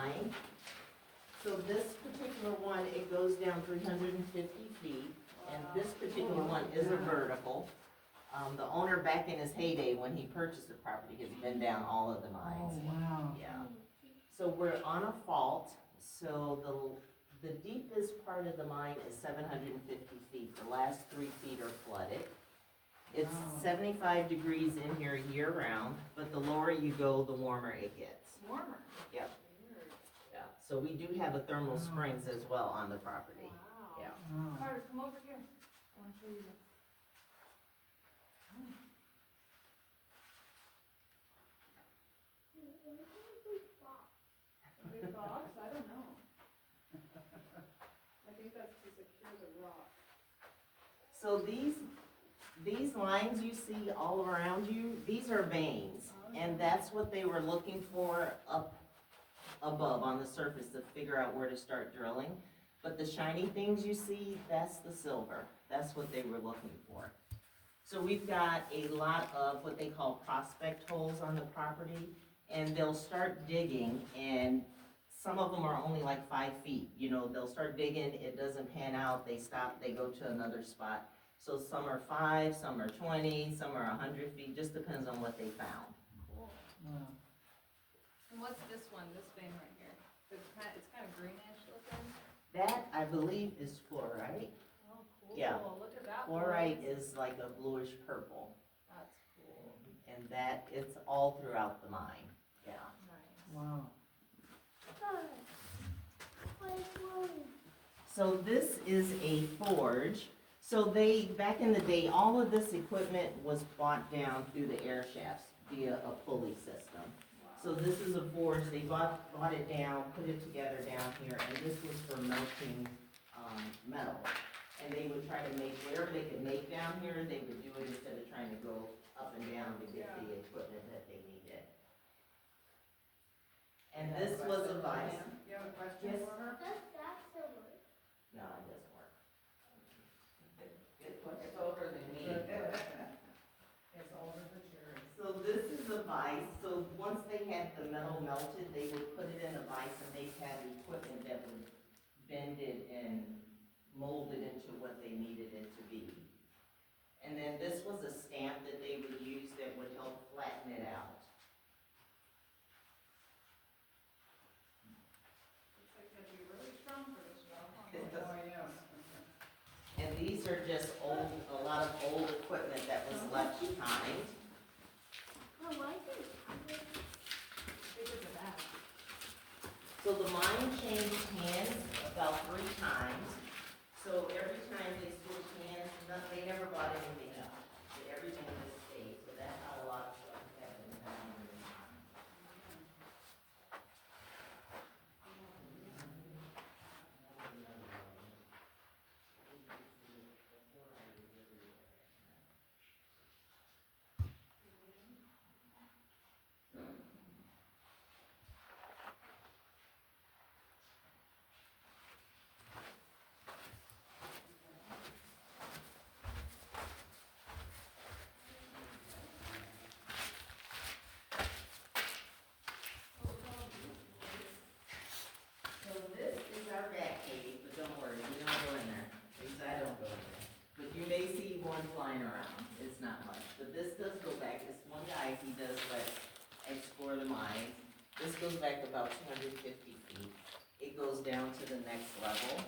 mine. So this particular one, it goes down 350 feet, and this particular one is a vertical. The owner back in his heyday, when he purchased the property, has been down all of the mines. wow. Yeah. So we're on a fault, so the deepest part of the mine is 750 feet. The last 3 feet are flooded. It's Wow. 75 degrees in here year round, but the lower you go, the warmer it gets. Warmer. Yep. Yeah, so we do have a thermal Wow. springs as well on the property. Wow. Yeah. Wow. Carter, come over here. I want to show you this. A big box? I don't know. I think that's to secure the rock. So these lines you see all around you, these are veins, and that's what they were looking for up above on the surface to figure out where to start drilling. But the shiny things you see, that's the silver. That's what they were looking for. So we've got a lot of what they call prospect holes on the property, and they'll start digging, and some of them are only like 5 feet. You know, they'll start digging, it doesn't pan out, they stop, they go to another spot. So some are 5, some are 20, some are 100 feet, just depends on what they found. Cool. Wow. And what's this one, this vein right here? It's kind of greenish looking. That, I believe, is fluorite. Oh, cool. Yeah. Look at that. Fluorite boys. is like a bluish purple, That's cool. and that, it's all throughout the mine, yeah. Nice. Wow. So this is a forge. So they, back in the day, all of this equipment was brought down through the air shafts via a pulley system. So this is a forge, they brought it down, put it together down here, and this was for melting, metal. And they would try to make, whatever they could make down here, they would do it instead of trying to go up and down to get the equipment that they needed. And this was a vice. You have a question Yes. for her? No, it doesn't work. Good It's question. older than me. It's older than cherry. So this is a vise, so once they had the metal melted, they would put it in a vise and they had equipment that would bend it and mold it into what they needed it to be. And then this was a stamp that they would use that would help flatten it out. Looks like it'd be really strong for this job. huh? Oh, yes. And these are just old, a lot of old equipment that was left behind. Bigger than that. So the mine changed hands about 3 times. So every time they switched hands, they never bought anything else. So everything just stayed. So that's how a lot of stuff happened down in the mine. So this is our back cave, but don't worry, we don't go in there. At least I don't go in there. But you may see one flying around, it's not much. But this does go back, this one guy, he does like explore the mine. This goes back about 250 feet. It goes down to the next level.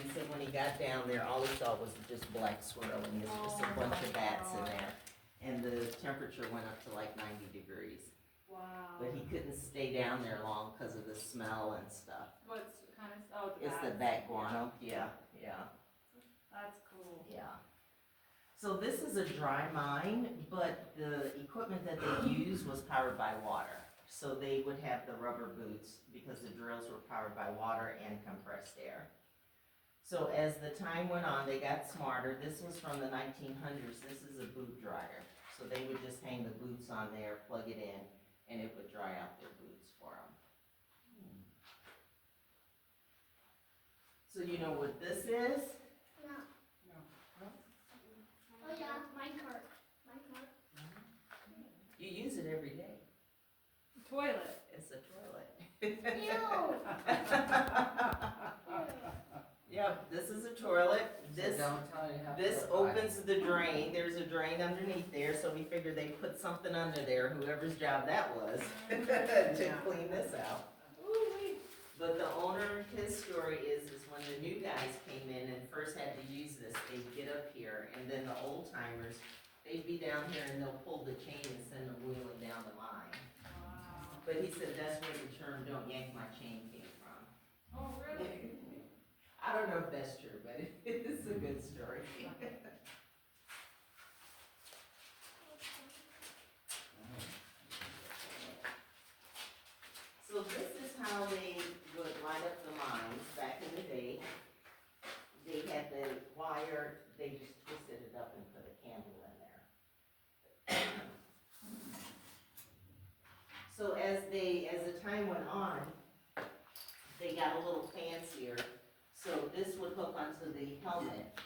He said when he got down there, all he saw was just black swirl, and there's just a bunch of bats in there. And the temperature went up to like 90 degrees. Wow. But he couldn't stay down there long because of the smell and stuff. What's kind of, oh, the It's the bats. bat guano, yeah, That's cool. yeah. So this is a dry mine, but the equipment that they used was powered by water. So they would have the rubber boots because the drills were powered by water and compressed air. So as the time went on, they got smarter. This was from the 1900s. This is a boot dryer. So they would just hang the boots on there, plug it in, and it would dry out their boots for them. So you know what this is? You use it every day. Toilet. It's a toilet. Ew. Yep, this is a toilet, this, Don't tell you how to this apply. opens the drain, there's a drain underneath there, so we figured they put something under there, whoever's job that was, to clean this out. But the owner, his story is when the new guys came in and first had to use this, they'd get up here, and then the old timers, they'd be down here and they'll pull the chain and send them wheeling down the line. Wow. But he said that's where the term "don't yank my chain" came from. Oh, really? I don't know if that's true, but it is a good story. So this is how they would light up the lines back in the day. They had the wire, they just twisted it up and put a candle in there. So as the time went on, they got a little fancier. So this would hook onto the helmet.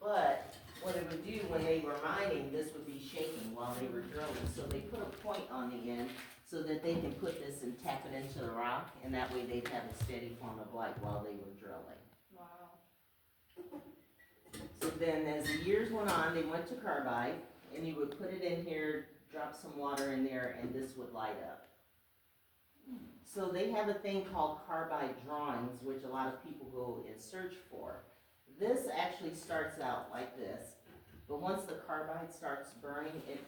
But what it would do when they were mining, this would be shaking while they were drilling. So they put a point on the end so that they can put this and tap it into the rock, and that way they'd have a steady form of light while they were drilling. Wow. So then as the years went on, they went to carbide, and you would put it in here, drop some water in there, and this would light up. So they have a thing called carbide drawings, which a lot of people go and search for. This actually starts out like this, but once the carbide starts burning, it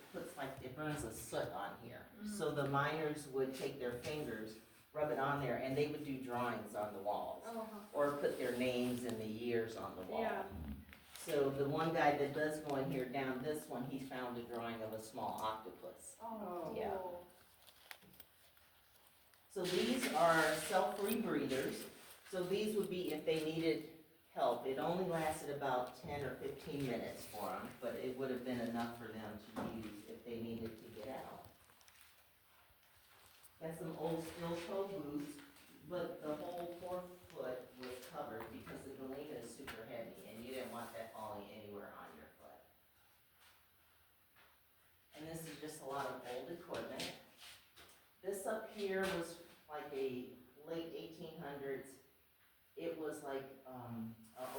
burns a soot on here. So the miners would take their fingers, rub it on there, and they would do drawings on the walls, Oh, or put their names and the years on the wall. yeah. So the one guy that does go in here, down this one, he found a drawing of a small octopus. Oh, Yeah. cool. So these are self-rebreathers. So these would be if they needed help. It only lasted about 10 or 15 minutes for them, but it would have been enough for them to use if they needed to get out. Got some old steel toe boots, but the whole forefoot was covered because the galena is super heavy and you didn't want that falling anywhere on your foot. And this is just a lot of old equipment. This up here was like a late 1800s. It was like a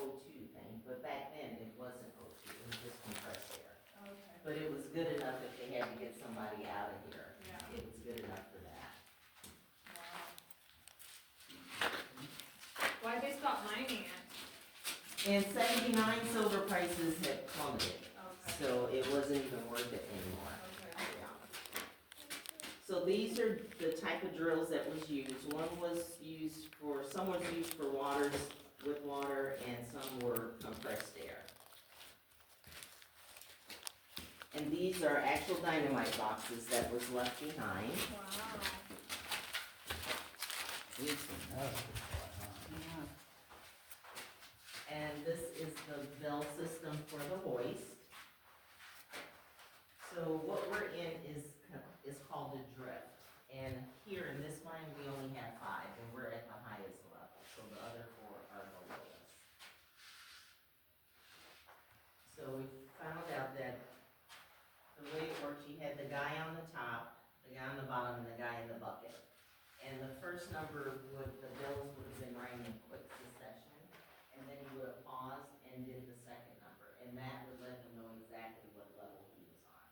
O2 thing, but back then it wasn't O2, it was just compressed air. Okay. But it was good enough if they had to get somebody out of here. Yeah. It was good enough for that. Wow. Why'd they stop mining it? In '79, silver prices had plummeted, Okay. so it wasn't even worth it anymore. Okay. Yeah. So these are the type of drills that was used. One was used for, some was used for waters, with water, and some were compressed air. And these are actual dynamite boxes that was left behind. Wow. And this is the bell system for the hoist. So what we're in is called a drift. And here in this mine, we only have 5, and we're at the highest level, so the other 4 are the lowest. So we found out that the way it worked, you had the guy on the top, the guy on the bottom, and the guy in the bucket. And the first number the bells would have been rang in quick succession, and then he would have paused and did the second number, and that would let him know exactly what level he was on.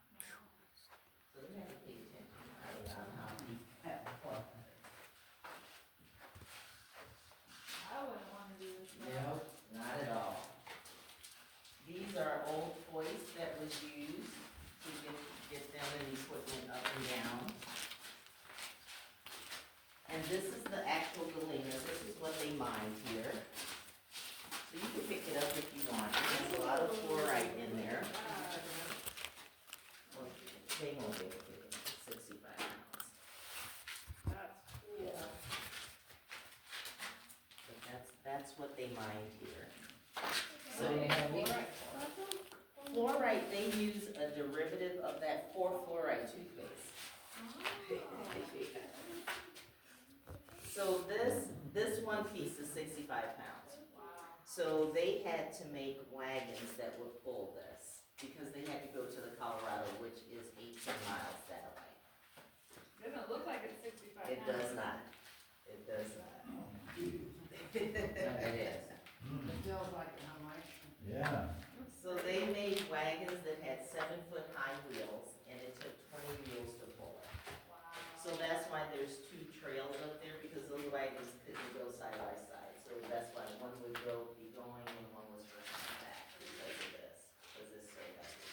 So you have to pay attention on how he. I wouldn't wanna do this. No, not at all. These are old hoists that was used to get them and equipment up and down. And this is the actual galena, this is what they mined here. So you can pick it up if you want, there's a lot of fluorite in there. Well, they won't be able to pick it, it's 65 pounds. That's cool. But that's what they mined here. So they have me. Fluorite, they use a derivative of that 4-fluoride toothpaste. So this one piece is 65 pounds. Wow. So they had to make wagons that would pull this, because they had to go to the Colorado, which is 18 miles that way. Doesn't look like it's 65 It pounds. does not, it had 7-foot high wheels, and it took 20 wheels to pull it. Wow. So that's why there's 2 trails up there, because those wagons couldn't go side by side. So that's why one would be going and one was for coming back because of this, because it's so heavy.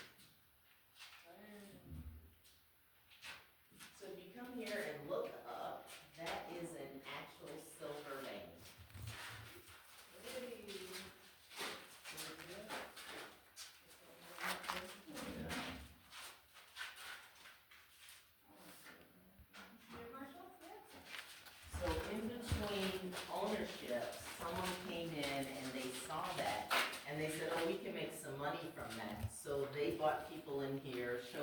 So if you come here and look up, that is an actual silver vein. So in between ownerships, someone came in and they saw that, and they said, oh, we can make some money from that. So they brought people in here, showed